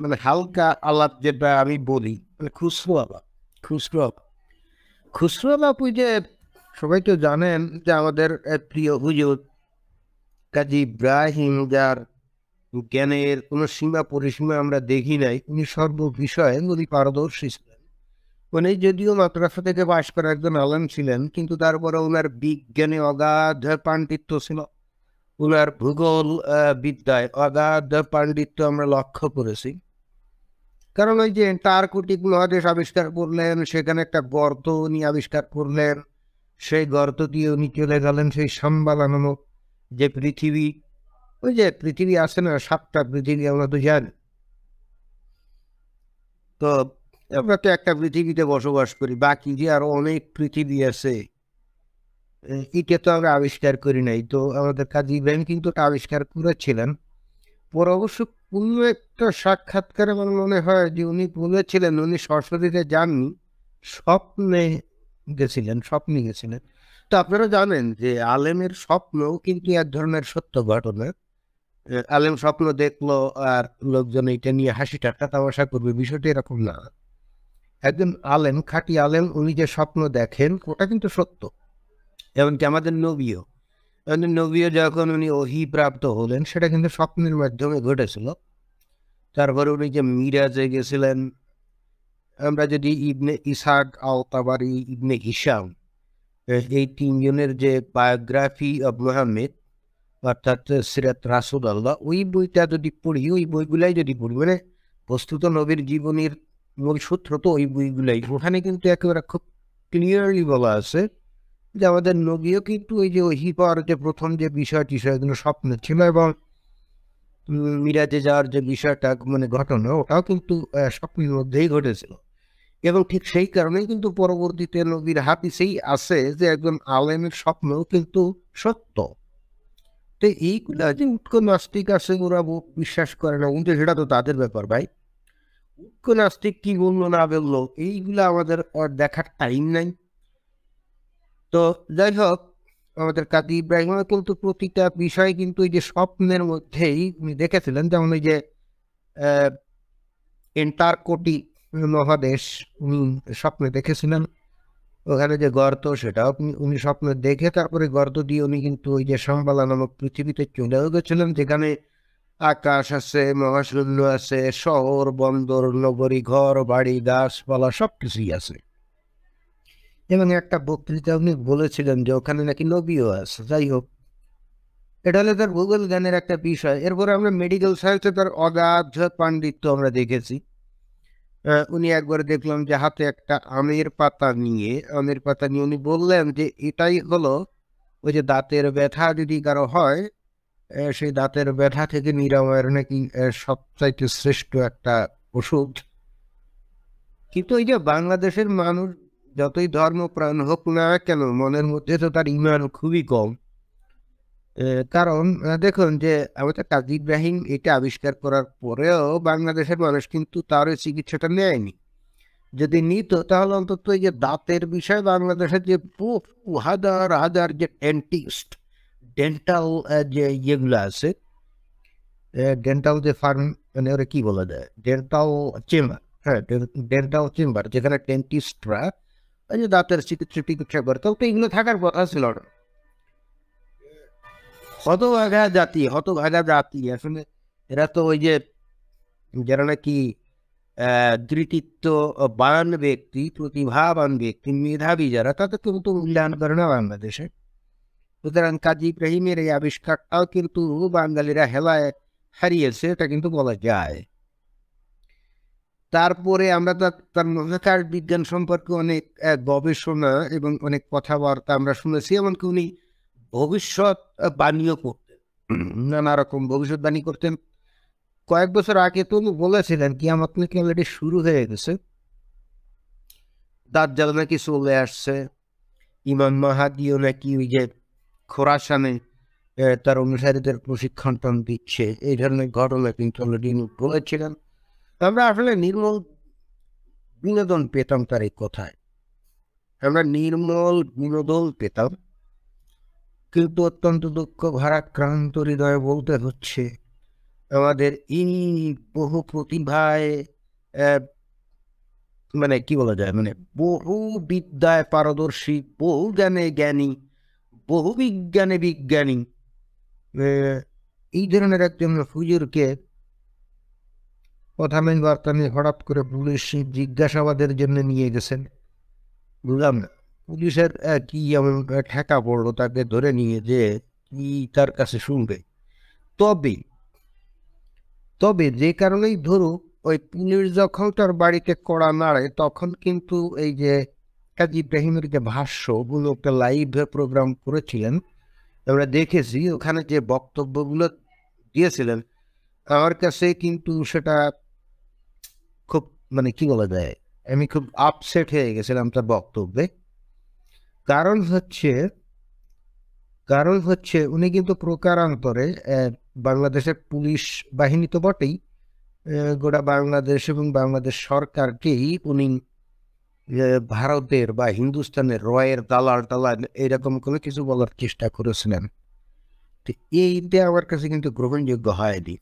মানে হালকা আলাপ যেটা আমি বলি, মানে খুচরো আলাপ। খুচরো আলাপ, খুচরো আলাপ ওই যে সবাই তো জানেন যে আমাদের প্রিয় হুজুর কাজী ইব্রাহিম, যার জ্ঞানের কোনো সীমা পরিসীমা আমরা দেখি নাই, উনি সর্ব বিষয়ে উনি পারদর্শী ছিলেন। উনি যদিও মাদ্রাসা থেকে পাশ করা একজন আলেম ছিলেন, কিন্তু তারপরে ওনার বিজ্ঞানে অগাধ পাণ্ডিত্য ছিল। ওনার ভূগোল বিদ্যায় অগাধ পাণ্ডিত্য আমরা লক্ষ্য করেছি। কারণ ওই যে টার্কটিক মহাদেশ আবিষ্কার করলেন, সেখানে একটা গর্ত উনি আবিষ্কার করলেন, সেই গর্ত দিয়ে উনি চলে গেলেন সেই সাম্বালা নামক যে পৃথিবী, ওই যে পৃথিবী আছে না, 7টা পৃথিবী আমরা তো জানি। তো আমরা তো একটা পৃথিবীতে বসবাস করি, বাকি যে আরো অনেক পৃথিবী আছে এটা তো আমরা আবিষ্কার করি নাই। তো আমাদের কাজী ইব্রাহিম কিন্তু ওটা আবিষ্কার করেছিলেন। পরে অবশ্য কোনো একটা সাক্ষাৎকারে আমার মনে হয় যে উনি বলেছিলেন উনি সরস্বতীতে যাননি, স্বপ্নে গেছিলেন, স্বপ্নে গেছিলেন। তো আপনারা জানেন যে আলেমের স্বপ্নও কিন্তু এক ধরনের সত্য ঘটনা। আলেম স্বপ্ন দেখলো আর লোকজন এটা নিয়ে হাসি ঠাট্টা তামাশা করবে, বিষয়টা এরকম না। একজন আলেম, খাঁটি আলেম, উনি যে স্বপ্ন দেখেন ওটা কিন্তু সত্য। এমনকি আমাদের নবীও, আমাদের নবীও যখন উনি ওহী প্রাপ্ত হলেন সেটা কিন্তু স্বপ্নের মাধ্যমে ঘটেছিল। তারপরে উনি যে মিরাজে গেছিলেন, আমরা যদি ইবনে ইসহাক আল তাবারি, ইবনে হিশাম, এই তিনজনের যে বায়োগ্রাফি অব মুহাম্মদ, অর্থাৎ সিরাত রাসূল আল্লাহ, ওই বইটা যদি পড়ি, ওই বইগুলাই যদি পড়ি, মানে বস্তুত নবীর জীবনীর মূল সূত্র তো ওই বইগুলাই, ওখানে কিন্তু একেবারে খুব ক্লিয়ারলি বলা আছে যে আমাদের নবীও কিন্তু ওই যে ওহী পাওয়ার যে প্রথম যে বিষয়টি সেগুলো স্বপ্ন ছিল, এবং মিরাজে যাওয়ার যে বিষয়টা মানে ঘটনা, ওটাও কিন্তু স্বপ্নের মধ্যেই ঘটেছিল। এবং ঠিক সেই কারণেই কিন্তু পরবর্তীতে নবীর হাদিসেই আছে যে একজন আলেমের স্বপ্নও কিন্তু সত্য। তো এইগুলা যে উৎক নাস্তিক আছে ওরা বিশ্বাস করে না, কিন্তু সেটা তো তাদের ব্যাপার ভাই। উৎক নাস্তিক কি বললো না বললো এইগুলা আমাদের আর দেখার টাইম নাই। তো যাই হোক, আমাদের কাজী ইব্রাহিমের কিন্তু প্রতিটা বিষয় কিন্তু এই যে স্বপ্নের মধ্যেই উনি দেখেছিলেন। যেমন ওই যে এন্টার্কটিক মহাদেশ উনি স্বপ্নে দেখেছিলেন, ওখানে যে গর্ত সেটাও উনি স্বপ্নে দেখে তারপরে গর্ত দিয়ে উনি কিন্তু ওই যে শম্বালা নামক পৃথিবীতে চলেও গেছিলেন, যেখানে আকাশ আছে, মহাশূন্য আছে, শহর বন্দর নগরী ঘর বাড়ি গাছপালা সবকিছুই আছে। এবং একটা বক্তৃতা উনি বলেছিলেন যে ওখানে নাকি নবীও আছে। যাই হোক, এটা হলো তার ভূগোল জ্ঞানের একটা বিষয়। এরপরে আমরা মেডিকেল সায়েন্সে তার অগাধ পাণ্ডিত্য আমরা দেখেছি। উনি একবার দেখলাম যে হাতে একটা আমের পাতা নিয়ে, উনি বললেন যে এটাই হলো ওই যে দাঁতের ব্যথা যদি কারো হয়, সেই দাঁতের ব্যথা থেকে নিরাময়ের নাকি সবচাইতে শ্রেষ্ঠ একটা ওষুধ। কিন্তু এই যে বাংলাদেশের মানুষ যতই ধর্মপ্রাণ হোক না কেন, মনের মধ্যে তো তার ইমান খুবই কম। কারণ দেখুন যে আমাদের কাজী ইব্রাহিম এটা আবিষ্কার করার পরেও বাংলাদেশের মানুষ কিন্তু তার ওই চিকিৎসাটা নেয়নি। যদি নিত তাহলে অন্তত এই যে দাঁতের বিষয়ে বাংলাদেশের যে হাজার হাজার যে ডেন্টিস্ট, ডেন্টাল যে ইয়েগুলো আছে, ডেন্টাল যে ফার্ম, মানে ওরা কি বলা যায়, ডেন্টাল চেম্বার, হ্যাঁ, ডেন্টাল চেম্বার, যেখানে ডেন্টিস্টরা এই যে দাঁতের চিকিৎসা করে, তো এগুলো থাকার কথা ছিল না। হতভাগা জাতি আসলে। এরা তো ওই যে যারা নাকি কৃতিত্ব বান ব্যক্তি, প্রতিভাবান ব্যক্তি, মেধাবী যারা, তাদের কিন্তু মূল্যায়ন করে না বাংলাদেশে। সুতরাং কাজী ইব্রাহিমের এই আবিষ্কারটাও কিন্তু বাঙালিরা হেলায় হারিয়েছে, এটা কিন্তু বলা যায়। তারপরে আমরা তার মহাকাশ বিজ্ঞান সম্পর্কে অনেক গবেষণা এবং অনেক কথাবার্তা আমরা শুনেছি। এমনকি উনি ভবিষ্যৎ বাণীও করতেন, নানা রকম ভবিষ্যৎবাণী করতেন। কয়েক বছর আগে তো উনি বলেছিলেন কিয়ামত নাকি অলরেডি শুরু হয়ে গেছে, দাজ্জাল নাকি চলে আসছে, ইমাম মাহাদিও নাকি ওই যে খোরাসানে তার অনুসারীদের প্রশিক্ষণ দিচ্ছে, এই ধরনের ঘটনা কিন্তু অলরেডি বলেছিলেন। আমরা আসলে নির্মল বিনোদন পেতাম তার এই কথায়, আমরা নির্মল বিনোদন পেতাম। কিন্তু অত্যন্ত দুঃখ ভারাক্রান্ত হৃদয়ে বলতে হচ্ছে আমাদের এই বহু প্রতিভায় মানে কি বলা যায়, মানে বহু বিদ্যায় পারদর্শী, বহু জ্ঞানে জ্ঞানী, বহু বিজ্ঞানে বিজ্ঞানী এই ধরনের একজন হুজুরকে প্রধান বার্তা নিয়ে হঠাৎ করে পুলিশ জিজ্ঞাসাবাদের জন্য নিয়ে গেছেন। বুঝলাম না পুলিশের কি এমন ঠেকা পড়লো তাকে ধরে নিয়ে যে কি তার কাছে শুনবে। তবে তবে যে কারণেই ধরুক ওই পুলিশ যখন তার বাড়িতে কড়া নাড়ে তখন কিন্তু এই যে কাজী ইব্রাহিমের যে ভাষ্য ওগুলো একটা লাইভ প্রোগ্রাম করেছিলেন, আমরা দেখেছি ওখানে যে বক্তব্যগুলো দিয়েছিলেন আমার কাছে কিন্তু সেটা খুব মানে কি বলা যায়, আমি খুব আপসেট হয়ে গেছিলাম তার বক্তব্যে। কারণ হচ্ছে উনি কিন্তু প্রকারান্তরে বাংলাদেশের পুলিশ বাহিনী তো বটেই, গোটা বাংলাদেশ এবং বাংলাদেশ সরকারকেই উনি ভারতের বা হিন্দুস্তানের রয়ের দালাল এরকম কোনো কিছু বলার চেষ্টা করেছিলেন। এইটা আমার কাছে কিন্তু গ্রহণযোগ্য হয়নি।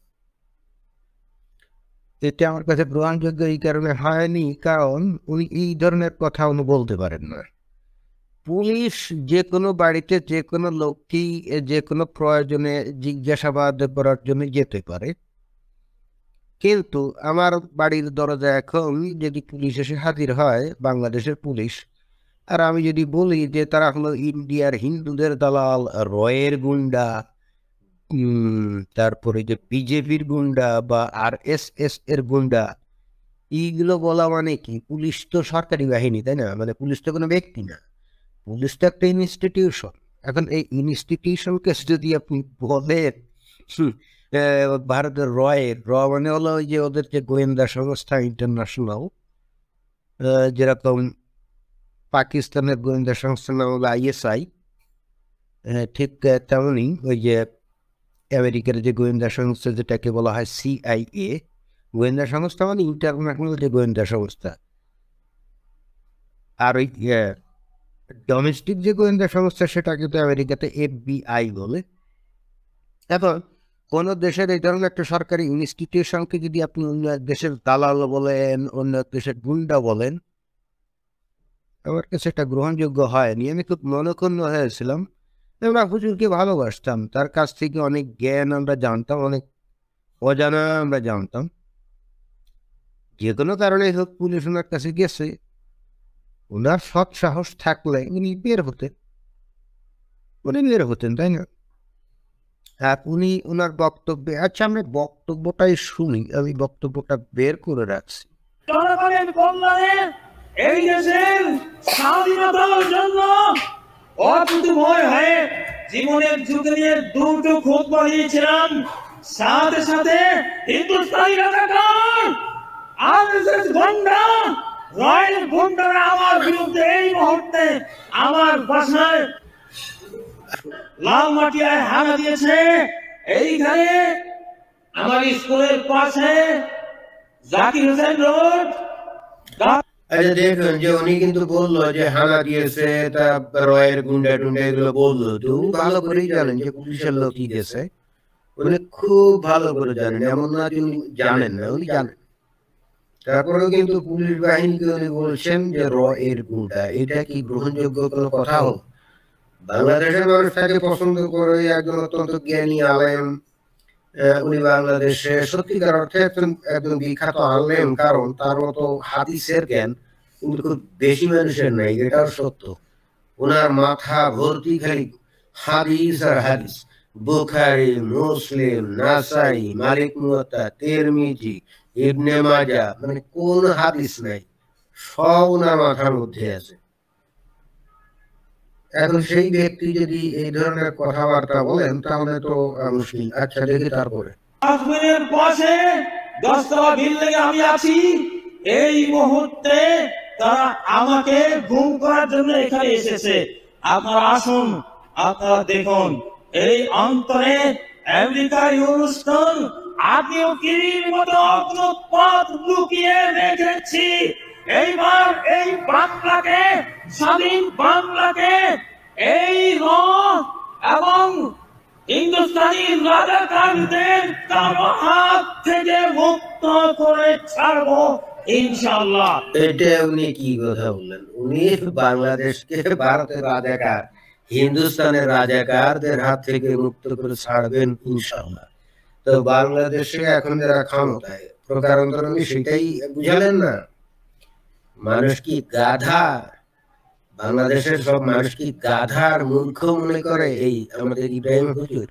এটা আমার কাছে গ্রহণযোগ্য এই কারণে হয়নি কারণ উনি এই ধরনের কথা উনি বলতে পারেন না। পুলিশ যে কোনো বাড়িতে যে কোনো লোককেই যে কোনো প্রয়োজনে জিজ্ঞাসাবাদ করার জন্য যেতে পারে, কিন্তু আমার বাড়ির দরজা এখন যদি পুলিশ এসে হাজির হয়, বাংলাদেশের পুলিশ, আর আমি যদি বলি যে তারা হলো ইন্ডিয়ার হিন্দুদের দালাল, রয়ের গুন্ডা, তারপরে যে বিজেপির গুন্ডা বা RSS এর গুন্ডা, এইগুলো বলা মানে কি? পুলিশ তো সরকারি বাহিনী, তাই না? মানে পুলিশ তো কোনো ব্যক্তি না, পুলিশ তো একটা ইনস্টিটিউশন। এখন এই ইনস্টিটিউশনকে যদি আপনি বলেন ভারতের র মানে হলো ওই যে ওদের যে গোয়েন্দা সংস্থা ইন্টারন্যাশনাল, যেরকম পাকিস্তানের গোয়েন্দা সংস্থার নাম হলো ISI, ঠিক তেমনি ওই যে আমেরিকার যে গোয়েন্দা সংস্থা যেটাকে বলা হয় CIA, গোয়েন্দা সংস্থা মানে ইন্টারন্যাশনাল যে গোয়েন্দা সংস্থা। আর ওই ডোমেস্টিক যে গোয়েন্দা সংস্থা সেটা কিন্তু আমেরিকাতে FBI বলে। এখন কোনো দেশের এই ধরনের একটা সরকারি ইনস্টিটিউশনকে যদি আপনি অন্য এক দেশের দালাল বলেন, অন্য এক দেশের গুন্ডা বলেন, আমার কাছে এটা গ্রহণযোগ্য হয়নি। আমি খুব মনক্ষুণ্ণ হয়েছিলাম। আমরা হুজুরকে ভালোবাসতাম, তার কাছ থেকে অনেক জ্ঞান আমরা জানতাম, অনেক অজানা আমরা জানতাম। যে কোনো কারণে হোক পুলিশ ওনার কাছে গেছে, ওনার সৎ সাহস থাকলে উনি বের হতেন, তাই না? আর উনি ওনার বক্তব্যে, আচ্ছা আমরা বক্তব্যটাই শুনি, আমি বক্তব্যটা বের করে রাখছি। জনগণের কল্যাণে এই দেশের স্বাধীনতার জন্য অতুলনীয় হয়ে জীবনের ঝুঁকি নিয়ে দুটো খুব বাড়িয়েছিলাম। সাথে সাথে হিন্দুস্তানি রাজাকার RSS গুন্ডা, রয়্যাল গুন্ডারা আমার বিরুদ্ধে এই মুহূর্তে আমার বাসায় লালমাটিয়ায় হানা দিয়েছে। এইখানে আমার স্কুলের পাশে জাকির হোসেন রোড। আচ্ছা দেখুন যে উনি কিন্তু বললো যে হানা দিয়েছে, তা রয়ের গুন্ডা টুন্ডা এগুলো বললো, তো উনি ভালো করেই জানেন যে পুলিশের লোক কি গেছে, উনি খুব ভালো করে জানেন, এমন না যে উনি জানেন না, উনি জানেন। তারপরেও কিন্তু পুলিশ বাহিনীকে উনি বলছেন যে রয়ের গুন্ডা। এটা কি গ্রহণযোগ্য কোনো কথা হল? বাংলাদেশের মানুষ তাকে পছন্দ করে, একজন অত্যন্ত জ্ঞানী আলেম, উনি বাংলাদেশে সত্যিকার অর্থে একজন বিখ্যাত আলেম, কারণ তার মতো হাদিসের জ্ঞান কিন্তু খুব বেশি মানুষের নাই, এটাও সত্য। ওনার মাথা ভর্তি খালি হাদিস আর হাদিস, বুখারী, মুসলিম, নাসাই, মালিক মুয়াত্তা, তিরমিজি, ইবনে মাজা, মানে কোন হাদিস নাই, সব ওনার মাথার মধ্যে আছে। এখন সেই ব্যক্তি যদি এই ধরনের কথাবার্তা বলেন তাহলে তো মুশকিল। আচ্ছা দেখি তারপরে। কাশ্মীরের পাশে 10তলা বিল্ডিংয়ে আমি আছি। এই মুহূর্তে তারা আমাকে গুম করার জন্য এখানে এসেছে। আপনারা আসুন, আপনারা দেখুন এই অন্তরে আমেরিকার অনুষ্ঠান আমিও কিরির মতো অগ্রপথ লুকিয়ে রেখেছি। এইবার এই বাংলাকে, স্বাধীন বাংলাকে, এই এবং হিন্দুস্তানি রাজাকারদের কারো হাত থেকে মুক্ত করে ছাড়বো ইনশাআল্লাহ। এটা উনি কি কথা বললেন? উনি বাংলাদেশকে ভারতের রাজাকার, হিন্দুস্তানের রাজাকারদের হাত থেকে মুক্ত করে ছাড়বেন ইনশাআল্লাহ। তো বাংলাদেশে এখন যারা ক্ষমতায় প্রকারান্তরে সেটাই বুঝালেন না? মানুষ কি গাধা? বাংলাদেশের সব মানুষ কি গাধার মূর্খ মনে করে এই আমাদের ইব্রাহিম হুজুর?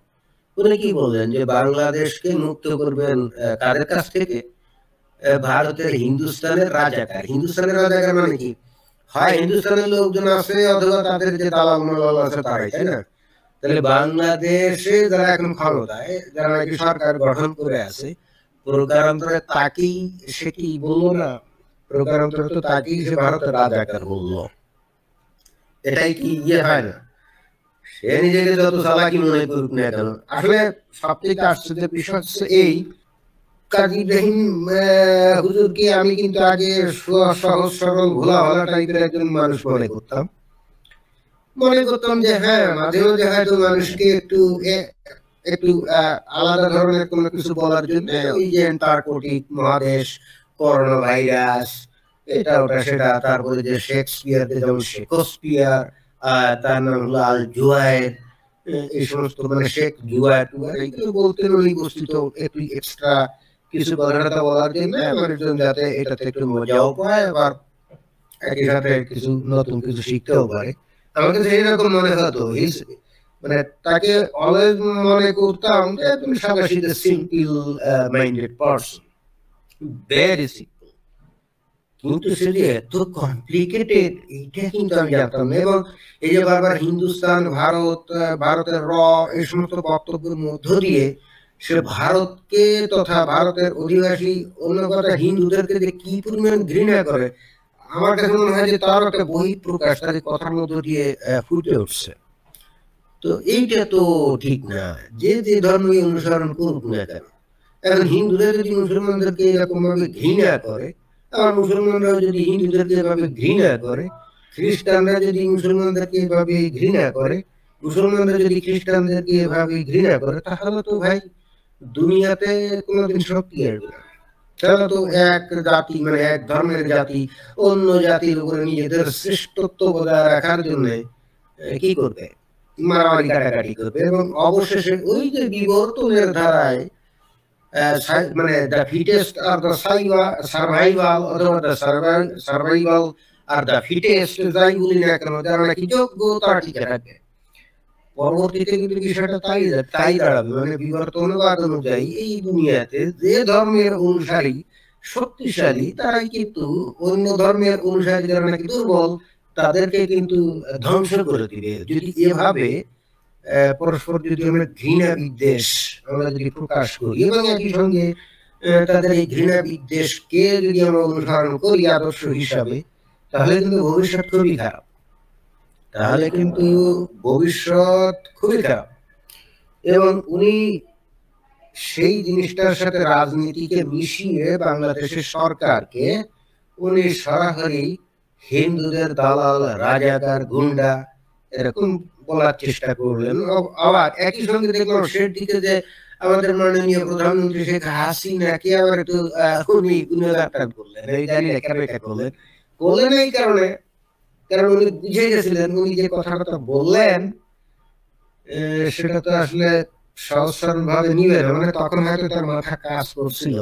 উনি কি বললেন যে বাংলাদেশকে মুক্ত করবেন কাদের কাছ থেকে? ভারতের হিন্দুস্তানের রাজাকার। হিন্দুস্তানের রাজাকার মানে কি? হয় হিন্দুস্তানের লোকজন আছে অথবা তাদের যে দালাল মালাল আছে তারাই, তাই না? তাহলে বাংলাদেশে যারা এখন ক্ষমতায়, যারা নাকি সরকার গঠন করে আছে, প্রকারান্তরে তাকেই সে কি বললো না? প্রকারান্তরে তো তাকেই সে ভারতের রাজাকার বললো। এটাই কি ইয়ে হয় না? সে নিজেকে যত চালাকি মনে করুক না কেন, আসলে সবথেকে আশ্চর্যের বিষয় হচ্ছে এই, কাজী ইব্রাহিম হুজুরকে আমি কিন্তু আগে সহজ সরল ভোলা ভালা টাইপের একজন মানুষ মনে করতাম যে হ্যাঁ মাঝে মাঝে হয়তো মানুষকে একটু একটু আলাদা ধরনের কোনো কিছু বলার জন্য ওই যে অ্যান্টার্কটিক মহাদেশ, করোনা ভাইরাস, এটা ওটা সেটা, তারপরে যে শেক্সপিয়ার, যেমন শেক্সপিয়ার, তার নাম হলো আল জুয়ায়ের, এই সমস্ত মানে শেখ জুয়ায়ের এইগুলো বলতেন উনি বস্তুত একটু এক্সট্রা কিছু কথাটা বলার জন্য মানুষজন যাতে এটাতে একটু মজাও পায়, আবার একই সাথে কিছু নতুন কিছু শিখতেও পারে। আমাকে সেইরকম মনে হতো, মানে তাকে অলওয়েজ মনে করতাম যে তুমি সাদাসিধে simple minded person, very simple. কিন্তু সে যে এত কমপ্লিকেটেড এইটা কিন্তু আমি জানতাম না। এবং এই যে বারবার হিন্দুস্তান, ভারত, ভারতের এই সমস্ত বক্তব্যের মধ্য দিয়ে সে ভারতকে তথা ভারতের অধিবাসী, অন্য কথা হিন্দুদেরকে যে কি পরিমাণ ঘৃণা করে, আমার কাছে মনে হয় যে তার একটা বহিঃপ্রকাশ তাদের কথার মধ্য দিয়ে ফুটে উঠছে। তো এইটা তো ঠিক না, যে যে ধর্মই অনুসরণ করুক না কেন। এখন হিন্দুরা যদি মুসলমানদেরকে এরকম ভাবে ঘৃণা করে, আর মুসলমানরা যদি হিন্দুদেরকে এভাবে ঘৃণা করে, খ্রিস্টানরা যদি মুসলমানদেরকে এভাবে ঘৃণা করে, মুসলমানরা যদি খ্রিস্টানদেরকে এভাবে ঘৃণা করে, তাহলে তো ভাই দুনিয়াতে কোনোদিন শক্তি আসবে না। তাহলে তো এক জাতি মানে এক ধর্মের জাতি অন্য জাতির উপরে নিজেদের শ্রেষ্ঠত্ব বজায় রাখার জন্য কি করবে? মারামারি কাটাকাটি করবে, এবং অবশেষে ওই যে বিবর্তনের ধারায় মানে দ্য ফিটেস্ট আর দ্য সার্ভাইভাল অথবা দ্য সার্ভাইভাল আর দ্য ফিটেস্ট যাই বলি না কেন, যারা নাকি যোগ্য তারা টিকে থাকবে। পরবর্তীতে কিন্তু বিষয়টা তাই দাঁড়াবে, মানে বিবর্তনবাদ অনুযায়ী এই দুনিয়াতে যে ধর্মের অনুসারী শক্তিশালী তারাই কিন্তু অন্য ধর্মের অনুসারী যারা নাকি দুর্বল তাদেরকে কিন্তু ধ্বংস করে দিবে। যদি এভাবে পরস্পর যদি আমরা ঘৃণা বিদ্বেষ আমরা যদি প্রকাশ করি এবং একই সঙ্গে তাদের এই ঘৃণা বিদ্বেষকে যদি আমরা অনুসরণ করি আদর্শ হিসাবে, তাহলে কিন্তু ভবিষ্যৎ খুবই খারাপ। এবং উনি সেই জিনিসটার সাথে রাজনীতিকে মিশিয়ে বাংলাদেশের সরকারকে উনি সরাসরি হিন্দুদের দালাল, রাজাকার, গুন্ডা এরকম বলার চেষ্টা করলেন। আবার একই সঙ্গে দেখলাম সের দিকে যে আমাদের মাননীয় প্রধানমন্ত্রী শেখ হাসিনাকে আবার একটু উনি গুণগান করলেন। এই জানি না কেন এটা করলেন এই কারণে, কারণ উনি বুঝে গেছিলেন উনি যে কথাটা বললেন সেটা তো আসলে সহজ সরল ভাবে নিবে না। মানে তখন হয়তো তার মাথা কাজ করছিল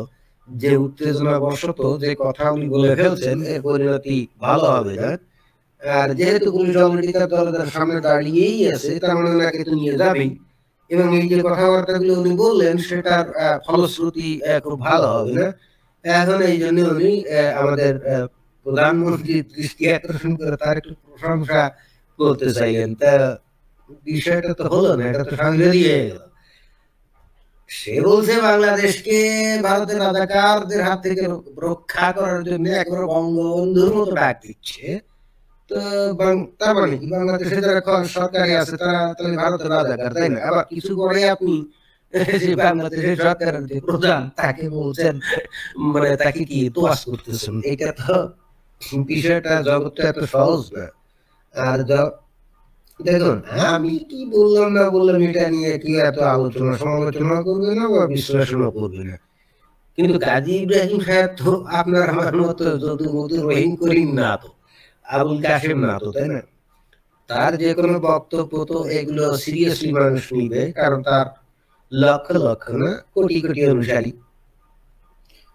যে উত্তেজনা বশত যে কথা উনি বলে ফেলছেন এর পরিণতি ভালো হবে না। আর যেহেতু পুলিশ অলরেডি তার দলের সামনে দাঁড়িয়েই আছে, তার মানে ওনাকে তো নিয়ে যাবেই, এবং এই যে কথাবার্তাগুলো উনি বললেন সেটার ফলশ্রুতি খুব ভালো হবে না। এখন এই জন্য উনি আমাদের প্রধানমন্ত্রীর দৃষ্টি আকর্ষণ করে তার একটু প্রশংসা করতে চাইলেন। তা বিষয়টা তো হলো না, এটা তো সঙ্গে দিয়ে গেল। সে বলছে বাংলাদেশকে ভারতের রাজাকারদের হাত থেকে রক্ষা করার জন্য একবার বঙ্গবন্ধুর মতো ডাক দিচ্ছে। তো তার মানে কি বাংলাদেশে যারা সরকারে আছে তারা তাহলে ভারতের রাজাকার, তাই না? আবার কিছু পরে আপনি যে বাংলাদেশের সরকারের যে প্রধান তাকে বলছেন মানে তাকে কি তোয়াজ করতেছেন। এটা তো বিষয়টা জগৎটা এত সহজ না। দেখুন, আমি কি বললাম না বললাম এটা নিয়ে কি এত আলোচনা সমালোচনা করবে না বা বিশ্লেষণও করবে না, কিন্তু কাজী ইব্রাহিম সাহেব তো আপনার আমার মতো যদু মধু রহিম করিম না, তো আবুল কাশেম না, তো তাই না? তার যে কোনো বক্তব্য তো এগুলো সিরিয়াসলি মানুষ নিবে, কারণ তার লক্ষ লক্ষ না কোটি কোটি অনুসারী।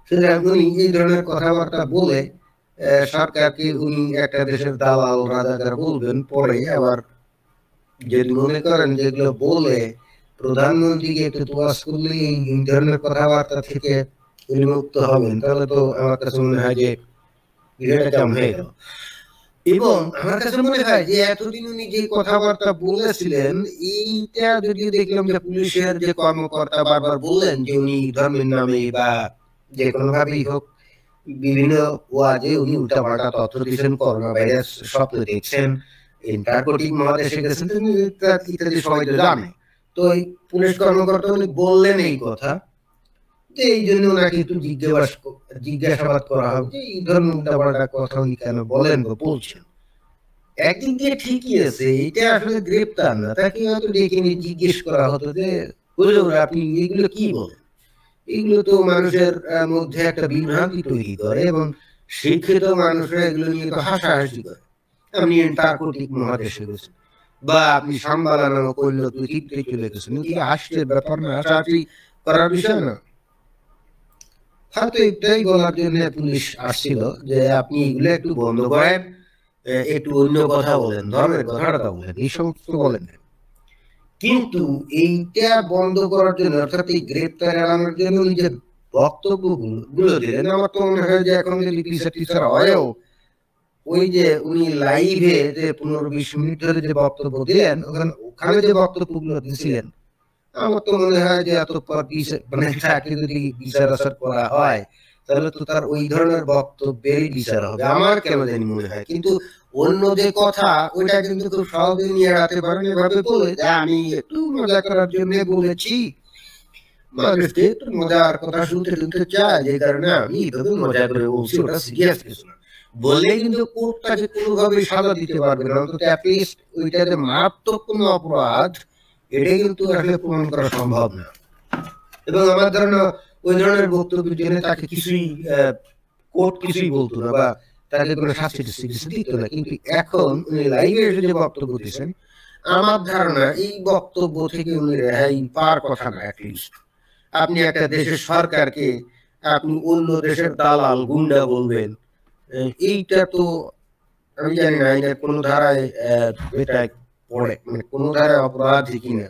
সুতরাং উনি এই ধরনের কথাবার্তা বলে সরকারকে উনি একটা দেশের দালাল রাজাকার বলবেন, পরে আবার যদি মনে করেন যেগুলো বলে প্রধানমন্ত্রীকে একটু তোয়াজ করলে এই ধরনের কথাবার্তা থেকে উনি মুক্ত হবেন, তাহলে তো আমার কাছে মনে হয় যে বিষয়টা কেমন হয়ে গেল। এবং আমার কাছে মনে হয় যে এতদিন উনি যে কথাবার্তা বলেছিলেন, এইটা যদি দেখলাম যে পুলিশের যে কর্মকর্তা বারবার বললেন যে উনি ধর্মের নামে বা যে কোনো ভাবেই হোক বিভিন্ন ওয়াজে উনি উল্টাপাল্টা তথ্য দিচ্ছেন, করোনা ভাইরাস স্বপ্ন দেখছেন, এন্টার্কটিক মহাদেশে গেছেন, ইত্যাদি সবাই তো জানে। তো এই পুলিশ কর্মকর্তা উনি বললেন এই কথা, যে এই জন্য ওনাকে একটু জিজ্ঞাসাবাদ করা হবে যে এই ধরনের উল্টাপাল্টা কথা উনি কেন বলেন বা বলছেন। একদিক দিয়ে ঠিকই আছে, এটা আসলে গ্রেপ্তার না, তাকে হয়তো ডেকে নিয়ে জিজ্ঞেস করা হতো যে হুজুর আপনি এগুলো কি বলেন। এগুলো তো মানুষের মধ্যে একটা বিভ্রান্তি তৈরি করে এবং শিক্ষিত মানুষরা এগুলো নিয়ে তো হাসাহাসি করে। আপনি এন্টার্কটিক মহাদেশে গেছেন বা আপনি সাম্বালা নামক অন্য পৃথিবীতে চলে গেছেন, এগুলো হাসির ব্যাপার না, হাসাহাসি করার বিষয় না। হয়তো এটাই বলার জন্য পুলিশ আসছিল যে আপনি এগুলো একটু বন্ধ করেন, একটু অন্য কথা বলেন, ধর্মের কথাটা বলেন, এই সমস্ত বলেন। কিন্তু এইটা বন্ধ করার জন্য, অর্থাৎ এই গ্রেপ্তার এড়ানোর জন্য উনি যে বক্তব্যগুলো দিলেন, আমার তো মনে হয় যে এখন যদি টিচার হয়েও ওই যে উনি লাইভে যে 15-20 মিনিট ধরে যে বক্তব্য দিলেন, ওখানে যে বক্তব্যগুলো দিয়েছিলেন, আমার তো মনে হয় যে এত মানে তাকে যদি বিচার আচার করা হয় তাহলে তো তার ওই ধরনের বক্তব্যেরই বিচার হবে, আমার কেন জানি মনে হয়। কিন্তু অন্য যে কথা ওইটা কিন্তু খুব সহজে নিয়ে এড়াতে পারেন, এভাবে বলে যে আমি একটু মজা করার জন্য বলেছি, মানুষকে একটু মজার কথা শুনতে শুনতে চায়, যে কারণে আমি এইভাবে মজা করে বলছি, ওটা সিরিয়াস কিছু না বললে কিন্তু কোর্ট তাকে কোনোভাবেই সাজা দিতে পারবে না, অন্তত অ্যাটলিস্ট ওইটা যে মারাত্মক কোনো অপরাধ এটাই কিন্তু আসলে প্রমাণ করা সম্ভব না। এবং আমার ধারণা ওই ধরনের বক্তব্যের জন্য তাকে কিছুই কোর্ট কিছুই বলতো না বা তাকে কোনো শাস্তি দিত না। কিন্তু এখন উনি লাইভে এসে যে বক্তব্য দিচ্ছেন, আমার ধারণা এই বক্তব্য থেকে উনি রেহাই পাওয়ার কথা না। অ্যাটলিস্ট আপনি একটা দেশের সরকারকে আপনি অন্য দেশের দালাল গুন্ডা বলবেন, এইটা তো আমি জানি না আইনের কোন ধারায় এটা পড়ে, মানে কোন ধারায় অপরাধ কিনা।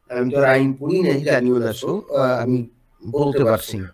আমি তো আইন পড়ি নাই, জানিও না, আমি বলতে পারছি না।